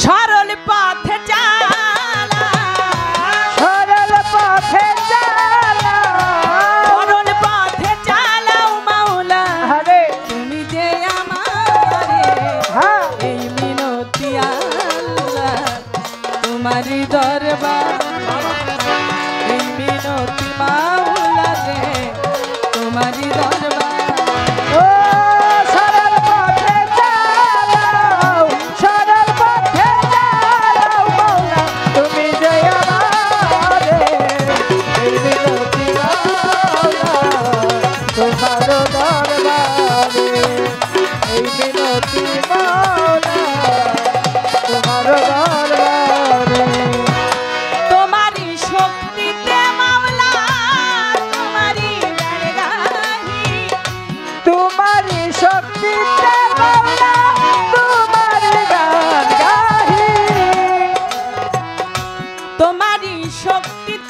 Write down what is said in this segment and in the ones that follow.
সরল পথে চালাও মাওলা তুমি যে আমারে এই মিনতি আল্লাহ তোমারি দরবার এই মিনতি মাওলা রে তোমারি দরবার তোমারি দরবারে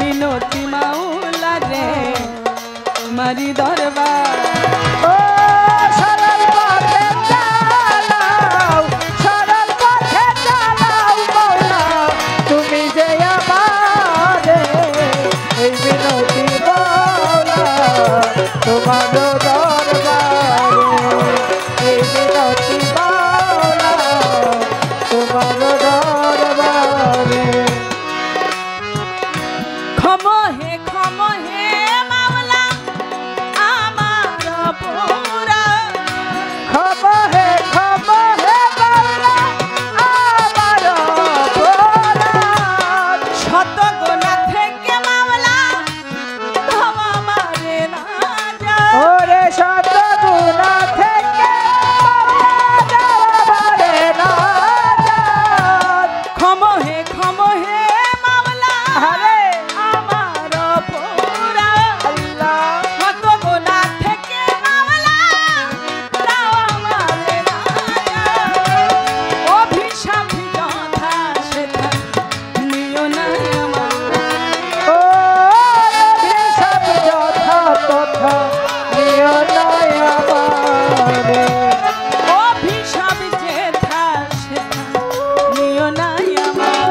মিনতি মাওলা রে তোমারি দরবার তুমি যে আমারে এই মিনতি মাওলা তোমার দরবারে এই মিনতি মাওলা তোমার দরবারে ক্ষমা হে মাওলা আমার পুরা ক্ষমা হে মাওলা আমার পুরা শত গুনাহ থেকে মাওলা ক্ষমা মারে না যা ওরে শত গুনাহ থেকে মাওলা মারে না যা ক্ষমা হে মাওলা আরে আমার পুরা আল্লাহ শত গুনাহ থেকে মাওলা ক্ষমা মারে না যা অভিশাপ যথা সেথা নিও না আমার ও অভিশাপ যথা তথা নিও না আমারে অভিশাপ যেথা সেথা নিও না আমার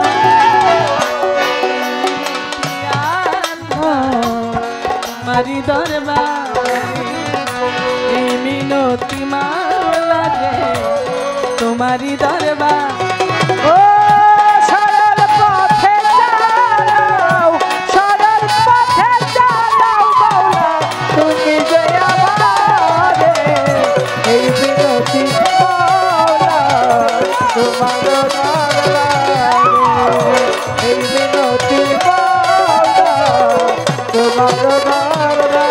তোমারি দরবারে এই মিনতি মাওলা রে তোমারি দরবার ও সরল পথে চালাও মাওলা তুমি যে আমারে এই বিনতি মাওলা তোমার দরবারে এই বিনতি মাওলা তোমার দরবারে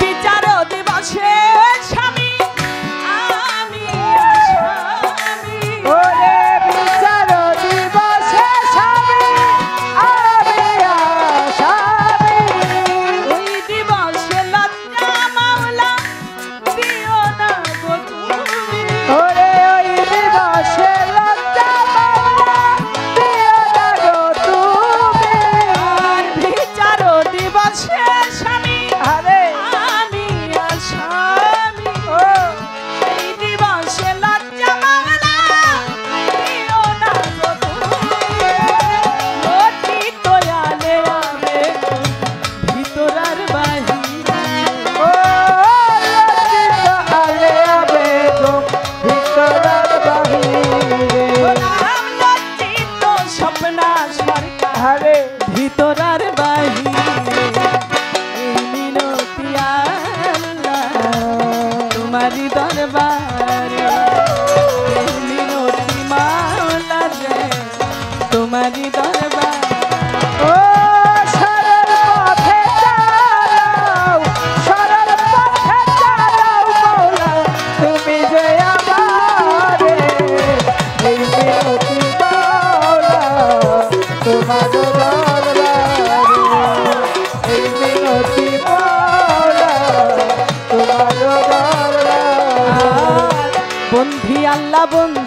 বিচার দিবসে স্বামী আমি আসামি ওরে বিচার দিবসে স্বামী আমি আসামি ওই দিবসে লজ্জা মাওলা দিও না গো তুমি ওরে ওই দিবসে লজ্জা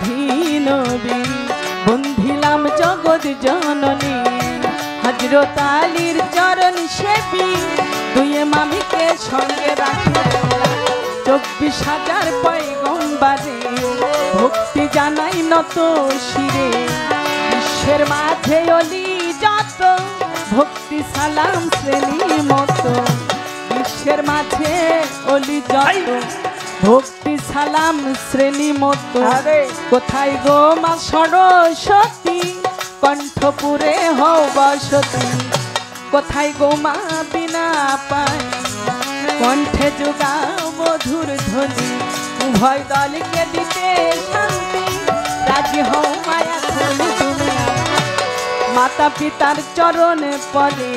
বন্ধি নবী বন্ধিলাম জগৎ জননী হযরত আলীর চরণ সেবী দুই মামিকে সঙ্গে রাখি 24,000 পয়গম্বরে ভক্তি জানাই নত শিরে বিশ্বের মাঝে অলি যত ভক্তি সালাম শ্রেণী মতো বিশ্বের মাঝে অলি যত ভক্তি সালাম শ্রেণী মতো কোথায় গো মা সরস্বতী কণ্ঠপুরে হও বসতি কোথায় গো মা বিনা পায় কণ্ঠে যোগাও মধুর ধ্বনি উভয় দলকে দিতে শান্তি রাজি হও মায়া তুমি মাতা পিতার চরণে পড়ে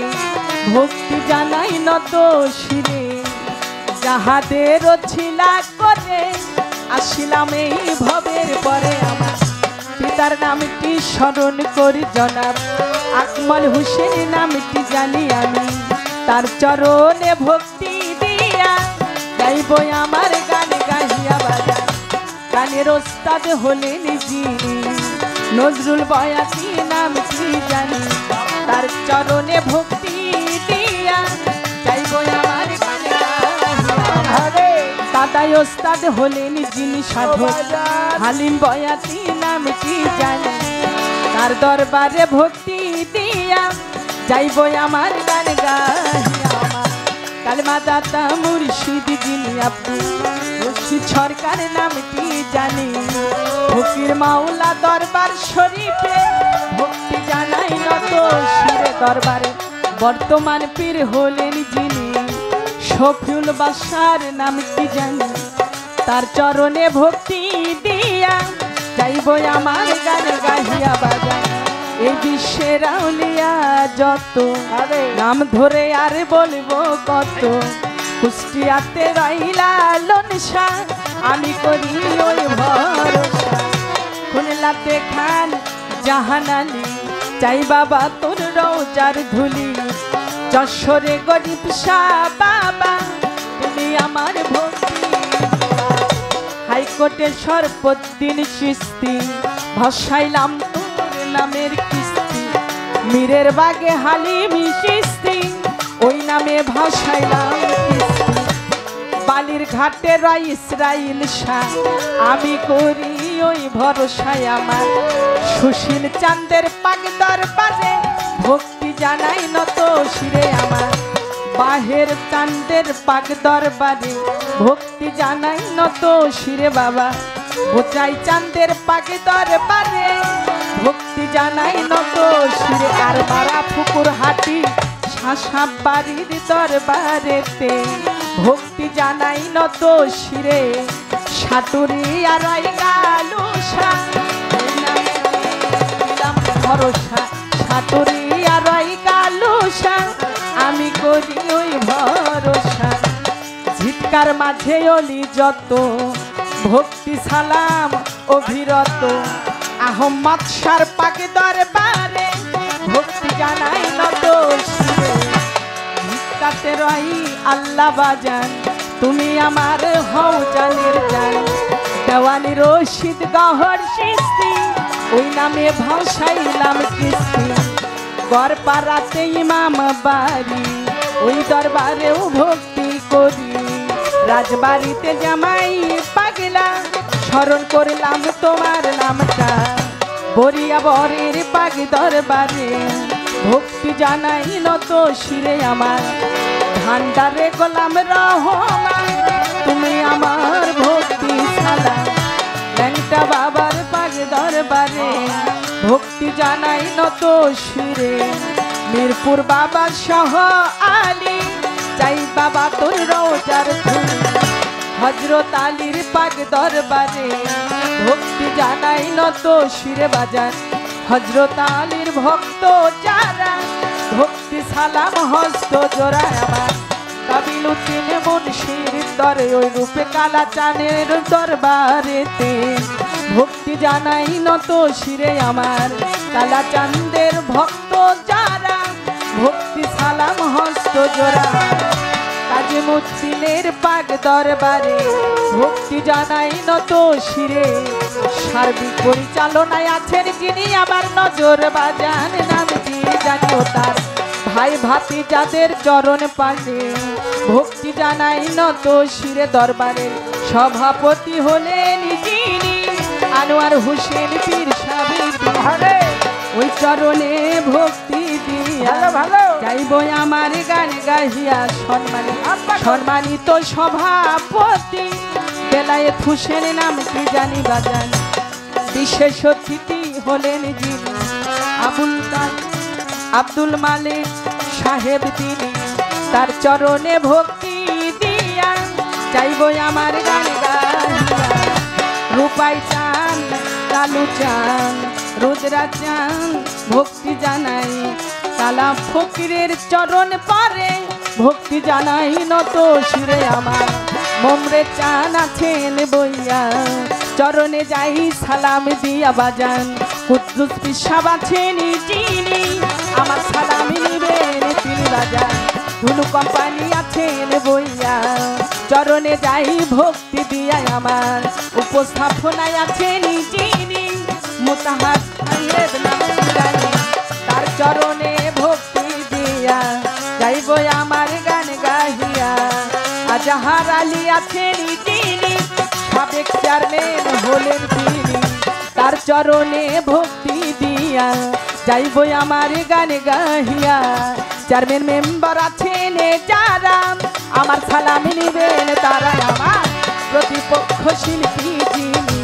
ভক্তি জানাই নত শিরে যাহাদের ছিলা করে আসিলাম এই ভবের পরে আমার পিতার নামটি স্মরণ করি জনাব আকমল হোসেন নামটি জানি আমি তার চরণে ভক্তি দিয়া গাইব আমার গান গাহিয়া বাজা গানের ওস্তাদ হলেন যিনি নজরুল বয়াতি নামটি জানি তার চরণে ভক্তি দিয়া গাইব আমার গান দাদাই ওস্তাদ হলেন যিনি সাধক হালিম বয়াতি নামটি জানি তার দরবারে ভক্তি দিয়া যাইব আমার গান গাহিয়া আমার কালমা দাতা মুর্শিদ যিনি আপনি মুর্শিদ সরকার নামটি জানি ফকির মাওলা দরবার শরীফে ভক্তি জানাই নত শিরে দরবারে বর্তমান পীর হলেন যিনি শফিউল বাসার নামটি জানি তার চরণে ভক্তি দিয়া যাইব আমার গান গাহিয়া বাজা এই বিশ্বের আউলিয়া যত নাম ধরে আর বলবো কত কুষ্টিয়াতে রইলা লনসা আমি করি ওই ভরসা খুলনাতে খান জাহান আলী চাই বাবা তোর রওজার ধুলি যশোরে গরিব শাহ বাবা তুমি আমার ভক্তি হাইকোর্টে সর্বদিন কিস্তি ভাসাইলাম তোর নামের কিস্তি মীরের বাগে হালিমি কিস্তি ওই নামে ভাসাইলাম কিস্তি বালির ঘাটে রয় ইসরাইল শাহ আমি করি ওই ভরসায় আমার সুশীল চাঁদের পাক দরবারে ভক্তি জানাই নত শিরে আমার বাহের চাঁদের পাক দরবারে ভক্তি জানাই নত শিরে বাবা বোচাই চাঁদের পাক দরবারে ভক্তি জানাই নত শিরে আর মারা পুকুর হাটি শাসা বাড়ির দরবারেতে ভক্তি জানাই নত শিরে সাটুরি আড়াই গালুসা ভরসা সাটুরি আড়াই গালুসা আমি করি ওই ভরসা ঝিটকার মাঝে অলি যত ভক্তি সালাম অভিরত আহম্মদ শার পাক দরবারে ভক্তি জানাই নত শিরে ভিক্ষাতে রই আল্লাহ বাজান তুমি আমার হও জানের জান দেওয়ানি রশিদ গহর সিস্তি ওই নামে ভাসাইলাম কিস্তি গড়পাড়াতে ইমাম বাড়ি ওই দরবারেও ভক্তি করি রাজবাড়িতে জামাই পাগলা স্মরণ করলাম তোমার নামটা বরিয়া বরের পাগ দরবারে ভক্তি জানাই নত শিরে আমার ভান্ডারে গোলাম রহমান তুমি আমার ভক্তি সালাম ল্যাংটা বাবার পাগ দরবারে ভক্তি জানাই নত শিরে মিরপুর বাবা সহ আলী চাই বাবা তোর রওজার ধুলি হযরত আলীর পাক দরবারে ভক্তি জানাই নত শিরে বাজার হযরত আলীর ভক্ত যারা ভক্তি সালাম হস্ত জোড়ায় আমার কাবিলুদ্দিন মুন্সির দরে ওই রূপে কালা চানের দরবারেতে ভক্তি জানাই নত শিরে আমার কালা চাঁদের ভক্ত যারা ভক্তি সালাম হস্ত জোড়া কাজী মুদ্দিনের পাক দরবারে ভক্তি জানাই নত শিরে। সার্বিক পরিচালনায় আছেন যিনি আমার নজর বাজান, নাম কি জানিও তার। ভাই ভাতি যাদের চরণ পাশে ভক্তি জানাই নত শিরে। দরবারের সভাপতি হলেন যিনি আনোয়ার হোসেন পীর সাহেব। আরে ওই চরণে ভক্তি দিয়া ভালো ভালো যাইব আমার গান গাহিয়া। সম্মানিত সভাপতি বেলায়েত হোসেন, নাম কি জানি বাজান। বিশেষ অতিথি হলেন যিনি আব্দুল মালিক সাহেব, তিনি তার চরণে ভক্তি দিয়া যাইব আমার গান গাহিয়া। রূপাই চান, কালু চান, রুদ্রা চান ভক্তি জানাই। সালাম ফকিরের চরণ পারে ভক্তি জানাই নত শিরে। আমার মোমরে চান আছেন বইয়া চরণে যাই সালাম দিয়া বাজান। কুদ্দুস পিসাব আছেন যিনি আমার সালাম নিবেন তিনি বাজান। ধুনু কোম্পানি আছেন বইয়া চরণে যাই ভক্তি দিয়া। আমার উপস্থাপনায় আছেন যিনি মুতাহার সাহেব, নাম জানি তার চরণে ভক্তি দিয়া যাইব আমার গান গাহিয়া। আজাহার আলী আছেন যিনি সাবেক চেয়ারম্যান হলেন তিনি, তার চরণে ভক্তি দিয়া যাইব আমার গান গাহিয়া। চেয়ারম্যান মেম্বার আছেন যারা আমার সালাম নিবেন তারা। আমার প্রতিপক্ষ শিল্পী যিনি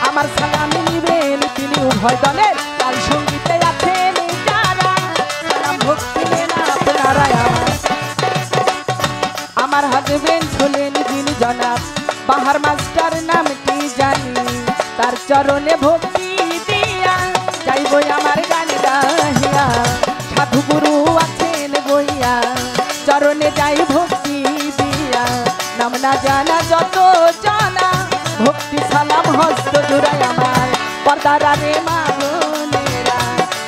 আমার সালাম নিবেন তিনি। উভয় দলের তাল সঙ্গীতে আছেন যারা সালাম ভক্তি নেন আপনারা। আমার হাজবেন্ড হলেন যিনি জনাব বাহার মাস্টার, নাম কি জানি তার চরণে ভক্তি দিয়া যাইব আমার গান গাহিয়া। সাধু গুরু আছেন বইয়া চরণে যাই ভক্তি দিয়া। নাম না জানা যত জানা ভক্তি সালাম হস্ত জুড়াই। আমার পর্দারে মা বোনেরা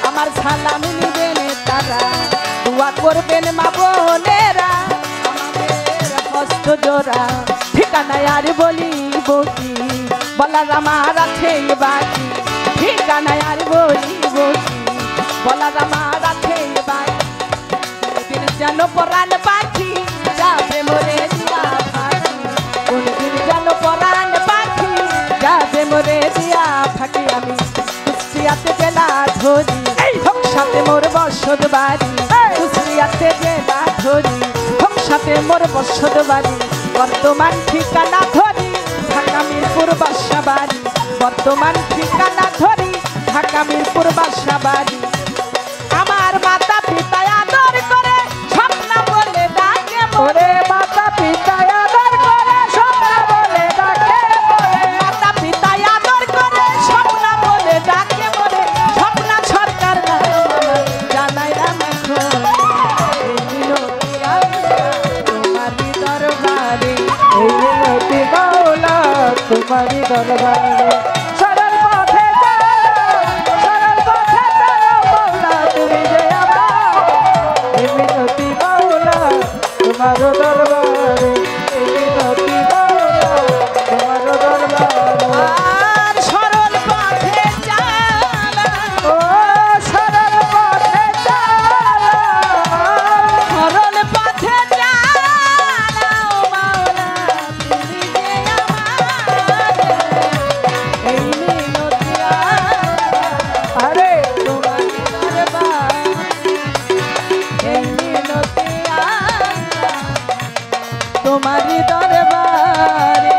আমার সালাম নিবেন তারা। দোয়া করবেন মা বোনেরা আমাদের হস্ত জোড়া। ঠিকানায় আর বলিব কি বলার আমার আছে বাকি। ঠিকানায় আর বলিব কি বলার আমার আছে বাকি। দিন যেন পরাণ পাখি যাবে মরে দিয়া ফাঁকি। কোন দিন যেন পরাণ পাখি যাবে মরে দিয়া ফাঁকি। আমি কুষ্টিয়াতে জেলা ধরি সাথে মোর বসত বাড়ি। কুষ্টিয়াতে জেলা ধরি সাথে মোর বসত বাড়ি। বর্তমান ঠিকানা ধরি ঢাকা মিরপুর বাসা বাড়ি। বর্তমান ঠিকানা ধরি ঢাকা মিরপুর বাসা বাড়ি। আমার মাতা পিতা আদর করে স্বপ্না বলে ডাকে ওরে মাতা পিতা আদর করে স্বপ্না বলে ডাকে মোরে। মাতা পিতা আদর করে স্বপ্না বলে ডাকে মোরে। স্বপ্না সরকার নাম আমার জানাই রাখো। এই মিনতি তোমারই দরবারে, এই মিনতি মাওলা তোমারই দরবারে। সরল পথে চলো মাওলা তুমি যে আমার। এই মিনতি মাওলা তোমার দরবারে, এই মিনতি মাওলা তোমার দরবারে। আর সরল পথে চালা, ও সরল পথে চলো সরল পথে চালা ও মাওলা তুমি যে আমার। এই মিনতি আরে তোমার দরবার, এই মিনতি তোমার দরবারে।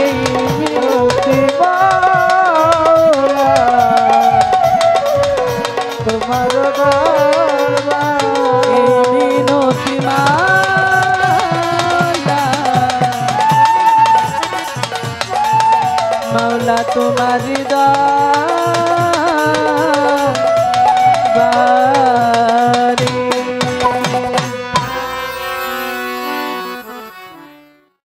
এই মিনতি মাওলা তোমার দরবারে। মিনতি মাওলা তোমার দরবারে।